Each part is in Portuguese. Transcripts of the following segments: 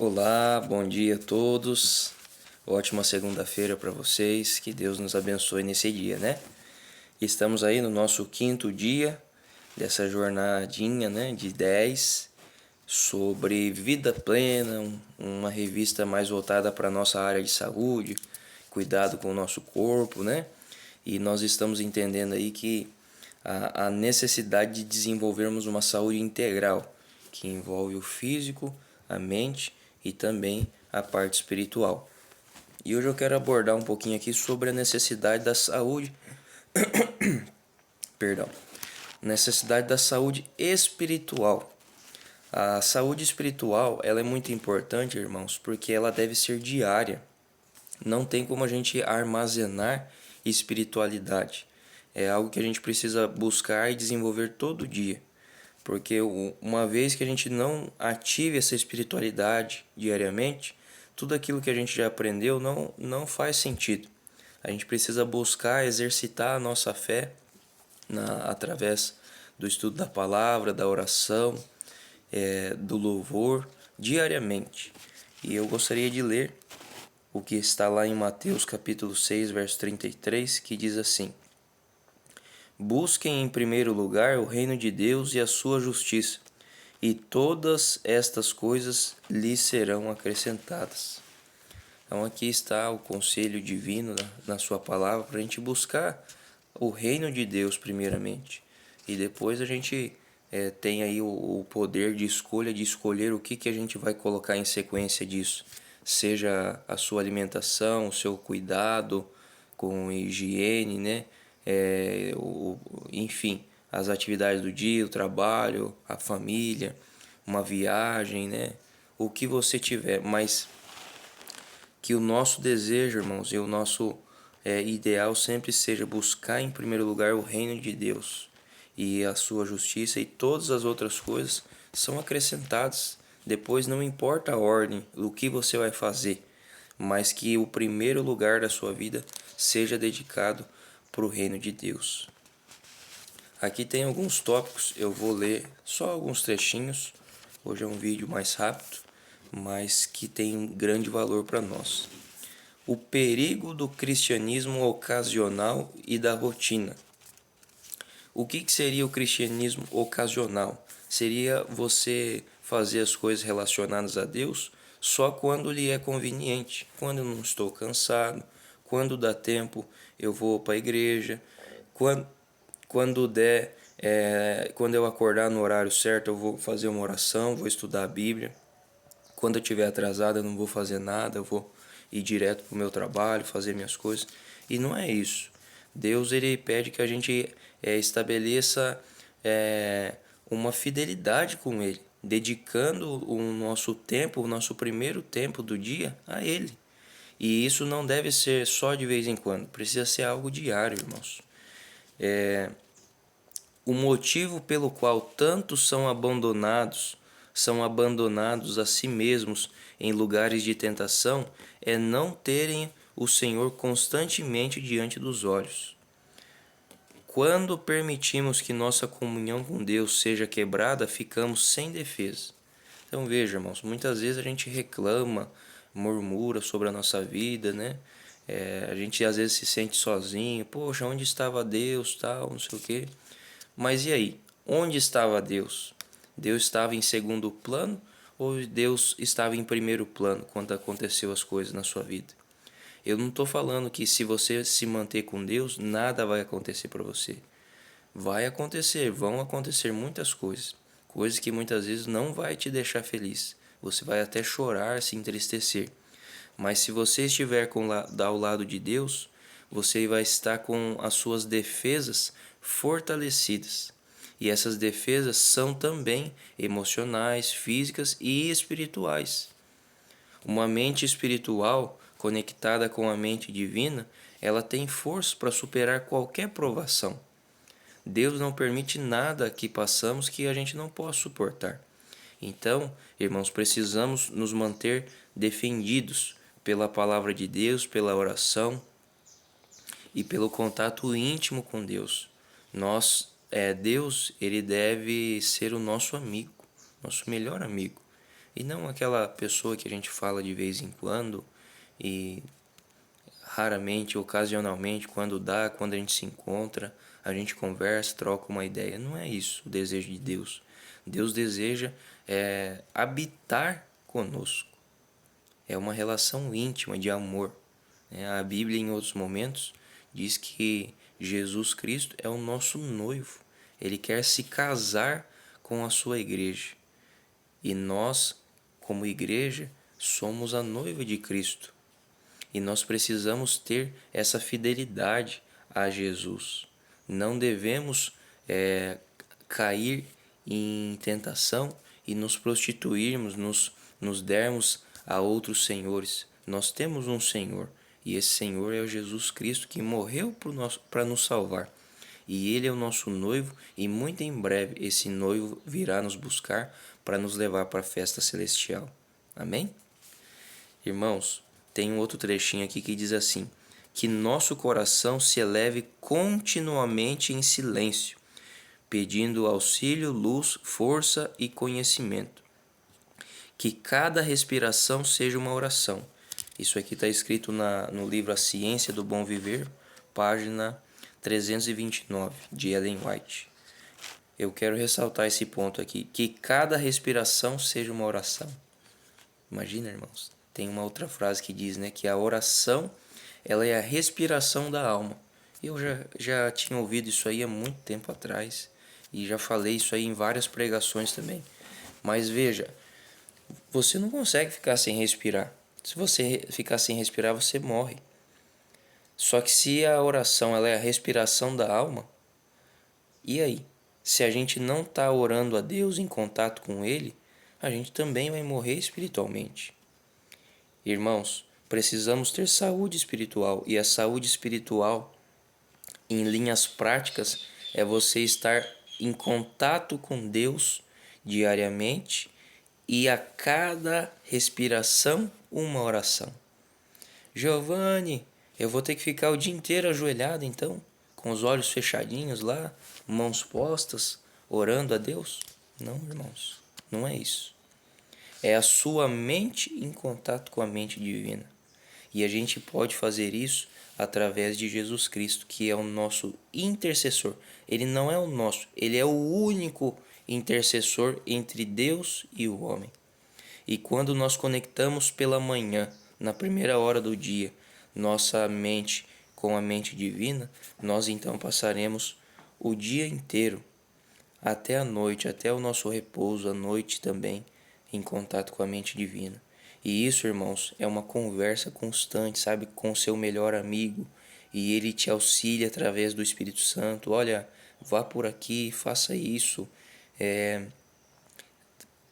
Olá, bom dia a todos. Ótima segunda-feira para vocês. Que Deus nos abençoe nesse dia, né? Estamos aí no nosso quinto dia dessa jornadinha, né, de 10 sobre vida plena, uma revista mais voltada para a nossa área de saúde, cuidado com o nosso corpo, né? E nós estamos entendendo aí que a necessidade de desenvolvermos uma saúde integral, que envolve o físico, a mente e também a parte espiritual. E hoje eu quero abordar um pouquinho aqui sobre a necessidade da saúde, perdão, necessidade da saúde espiritual. A saúde espiritual, ela é muito importante, irmãos, porque ela deve ser diária. Não tem como a gente armazenar espiritualidade. É algo que a gente precisa buscar e desenvolver todo dia. Porque uma vez que a gente não ative essa espiritualidade diariamente, tudo aquilo que a gente já aprendeu não faz sentido. A gente precisa buscar exercitar a nossa fé através do estudo da palavra, da oração, do louvor, diariamente. E eu gostaria de ler o que está lá em Mateus capítulo 6, verso 33, que diz assim: Busquem em primeiro lugar o reino de Deus e a sua justiça, e todas estas coisas lhes serão acrescentadas. Então aqui está o conselho divino na sua palavra para a gente buscar o reino de Deus primeiramente. E depois a gente tem aí o poder de escolha, de escolher o que a gente vai colocar em sequência disso. Seja a sua alimentação, o seu cuidado com higiene, né? Enfim, as atividades do dia, o trabalho, a família, uma viagem, né? O que você tiver, mas que o nosso desejo, irmãos, e o nosso ideal sempre seja buscar em primeiro lugar o reino de Deus e a sua justiça, e todas as outras coisas são acrescentadas. Depois não importa a ordem, o que você vai fazer, mas que o primeiro lugar da sua vida seja dedicado para o reino de Deus. Aqui tem alguns tópicos, eu vou ler só alguns trechinhos. Hoje é um vídeo mais rápido, mas que tem grande valor para nós. O perigo do cristianismo ocasional e da rotina. O que seria o cristianismo ocasional? Seria você fazer as coisas relacionadas a Deus só quando lhe é conveniente, quando eu não estou cansado, quando dá tempo eu vou para a igreja, quando der, quando eu acordar no horário certo eu vou fazer uma oração, vou estudar a Bíblia. Quando eu estiver atrasado eu não vou fazer nada, eu vou ir direto para o meu trabalho, fazer minhas coisas. E não é isso. Deus ele pede que a gente estabeleça uma fidelidade com Ele, dedicando o nosso tempo, o nosso primeiro tempo do dia a Ele. E isso não deve ser só de vez em quando, precisa ser algo diário, irmãos. O motivo pelo qual tantos são abandonados a si mesmos em lugares de tentação é não terem o Senhor constantemente diante dos olhos. Quando permitimos que nossa comunhão com Deus seja quebrada, ficamos sem defesa. Então veja, irmãos, muitas vezes a gente reclama, murmura sobre a nossa vida, né? A gente às vezes se sente sozinho, poxa, onde estava Deus, tal, não sei o quê. Mas e aí? Onde estava Deus? Deus estava em segundo plano ou Deus estava em primeiro plano quando aconteceu as coisas na sua vida? Eu não estou falando que se você se manter com Deus, nada vai acontecer para você. Vai acontecer, vão acontecer muitas coisas. Coisas que muitas vezes não vai te deixar feliz. Você vai até chorar, se entristecer. Mas se você estiver ao lado de Deus, você vai estar com as suas defesas fortalecidas. E essas defesas são também emocionais, físicas e espirituais. Uma mente espiritual conectada com a mente divina, ela tem força para superar qualquer provação. Deus não permite nada que passamos que a gente não possa suportar. Então, irmãos, precisamos nos manter defendidos pela palavra de Deus, pela oração e pelo contato íntimo com Deus. Deus, ele deve ser o nosso amigo, nosso melhor amigo. E não aquela pessoa que a gente fala de vez em quando e raramente, ocasionalmente, quando a gente se encontra, a gente conversa, troca uma ideia. Não é isso o desejo de Deus. Deus deseja habitar conosco. É uma relação íntima de amor. A Bíblia, em outros momentos, diz que Jesus Cristo é o nosso noivo. Ele quer se casar com a sua igreja. E nós, como igreja, somos a noiva de Cristo. E nós precisamos ter essa fidelidade a Jesus. Não devemos cair em tentação e nos prostituirmos, nos dermos a outros senhores. Nós temos um Senhor, e esse Senhor é o Jesus Cristo, que morreu para nos salvar. E Ele é o nosso noivo, e muito em breve esse noivo virá nos buscar para nos levar para a festa celestial. Amém? Irmãos, tem um outro trechinho aqui que diz assim: que nosso coração se eleve continuamente em silêncio, pedindo auxílio, luz, força e conhecimento. Que cada respiração seja uma oração. Isso aqui está escrito no livro A Ciência do Bom Viver, página 329, de Ellen White. Eu quero ressaltar esse ponto aqui, que cada respiração seja uma oração. Imagina, irmãos, tem uma outra frase que diz, que a oração, ela é a respiração da alma. Eu já tinha ouvido isso aí há muito tempo atrás e já falei isso aí em várias pregações também. Mas veja, você não consegue ficar sem respirar. Se você ficar sem respirar, você morre. Só que se a oração ela é a respiração da alma, e aí? Se a gente não está orando a Deus, em contato com Ele, a gente também vai morrer espiritualmente. Irmãos, precisamos ter saúde espiritual, e a saúde espiritual, em linhas práticas, é você estar em contato com Deus diariamente e a cada respiração uma oração. Giovanni, eu vou ter que ficar o dia inteiro ajoelhado então, com os olhos fechadinhos lá, mãos postas, orando a Deus? Não, irmãos, não é isso. É a sua mente em contato com a mente divina. E a gente pode fazer isso através de Jesus Cristo, que é o nosso intercessor. Ele não é o nosso, ele é o único intercessor entre Deus e o homem. E quando nós conectamos pela manhã, na primeira hora do dia, nossa mente com a mente divina, nós então passaremos o dia inteiro, até a noite, até o nosso repouso, à noite também, em contato com a mente divina. E isso, irmãos, é uma conversa constante, sabe, com o seu melhor amigo, e ele te auxilia através do Espírito Santo. Olha, vá por aqui, faça isso.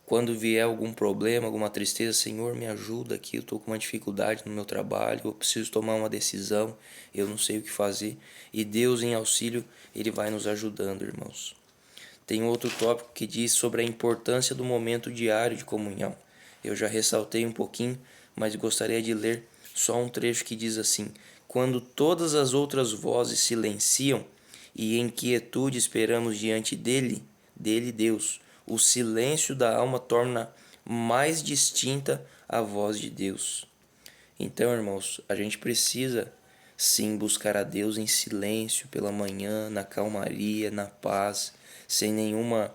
Quando vier algum problema, alguma tristeza, Senhor, me ajuda aqui, eu estou com uma dificuldade no meu trabalho, eu preciso tomar uma decisão, eu não sei o que fazer. E Deus, em auxílio, Ele vai nos ajudando, irmãos. Tem outro tópico que diz sobre a importância do momento diário de comunhão. Eu já ressaltei um pouquinho, mas gostaria de ler só um trecho que diz assim: quando todas as outras vozes silenciam e em quietude esperamos diante dele, Deus, o silêncio da alma torna mais distinta a voz de Deus. Então, irmãos, a gente precisa sim buscar a Deus em silêncio pela manhã, na calmaria, na paz, sem nenhuma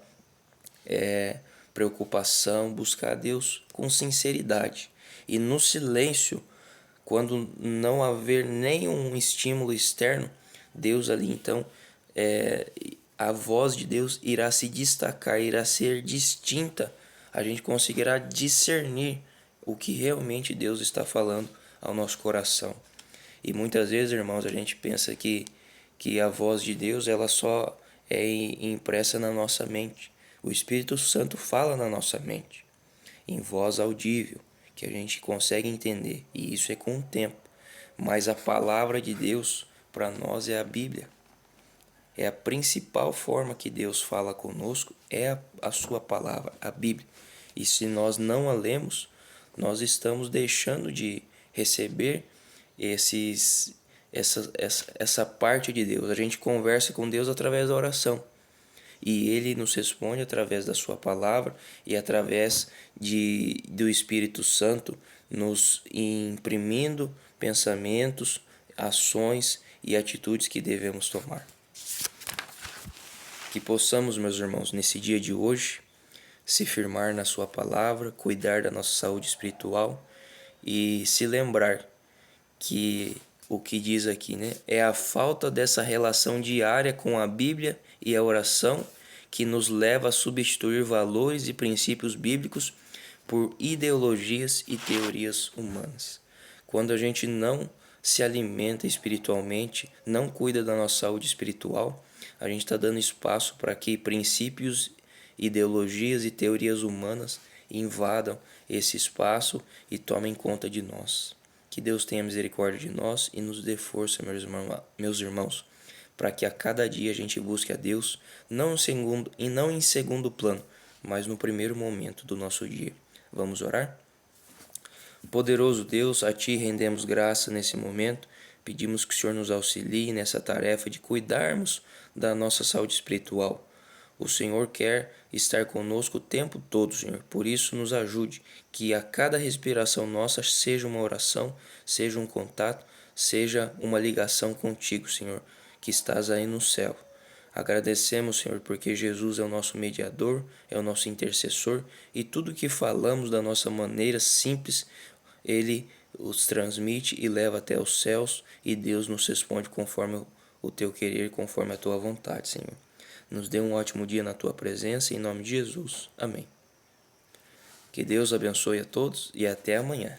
preocupação, buscar a Deus com sinceridade. E no silêncio, quando não haver nenhum estímulo externo, Deus ali então, a voz de Deus irá se destacar, irá ser distinta. A gente conseguirá discernir o que realmente Deus está falando ao nosso coração. E muitas vezes, irmãos, a gente pensa que a voz de Deus ela só é impressa na nossa mente. O Espírito Santo fala na nossa mente, em voz audível, que a gente consegue entender, e isso é com o tempo. Mas a palavra de Deus para nós é a Bíblia. É a principal forma que Deus fala conosco, é a sua palavra, a Bíblia. E se nós não a lemos, nós estamos deixando de receber essa parte de Deus. A gente conversa com Deus através da oração. e Ele nos responde através da Sua palavra e através do Espírito Santo nos imprimindo pensamentos, ações e atitudes que devemos tomar. Que possamos, meus irmãos, nesse dia de hoje, se firmar na Sua palavra, cuidar da nossa saúde espiritual e se lembrar que o que diz aqui, né, é a falta dessa relação diária com a Bíblia e a oração que nos leva a substituir valores e princípios bíblicos por ideologias e teorias humanas. Quando a gente não se alimenta espiritualmente, não cuida da nossa saúde espiritual, a gente está dando espaço para que princípios, ideologias e teorias humanas invadam esse espaço e tomem conta de nós. Que Deus tenha misericórdia de nós e nos dê força, meus irmãos, para que a cada dia a gente busque a Deus, não em segundo plano, mas no primeiro momento do nosso dia. Vamos orar? Poderoso Deus, a Ti rendemos graça nesse momento, pedimos que o Senhor nos auxilie nessa tarefa de cuidarmos da nossa saúde espiritual. O Senhor quer estar conosco o tempo todo, Senhor. Por isso, nos ajude, que a cada respiração nossa seja uma oração, seja um contato, seja uma ligação contigo, Senhor, que estás aí no céu. Agradecemos, Senhor, porque Jesus é o nosso mediador, é o nosso intercessor, e tudo que falamos da nossa maneira simples, Ele os transmite e leva até os céus, e Deus nos responde conforme o teu querer, conforme a tua vontade, Senhor. Nos dê um ótimo dia na tua presença, em nome de Jesus. Amém. Que Deus abençoe a todos e até amanhã.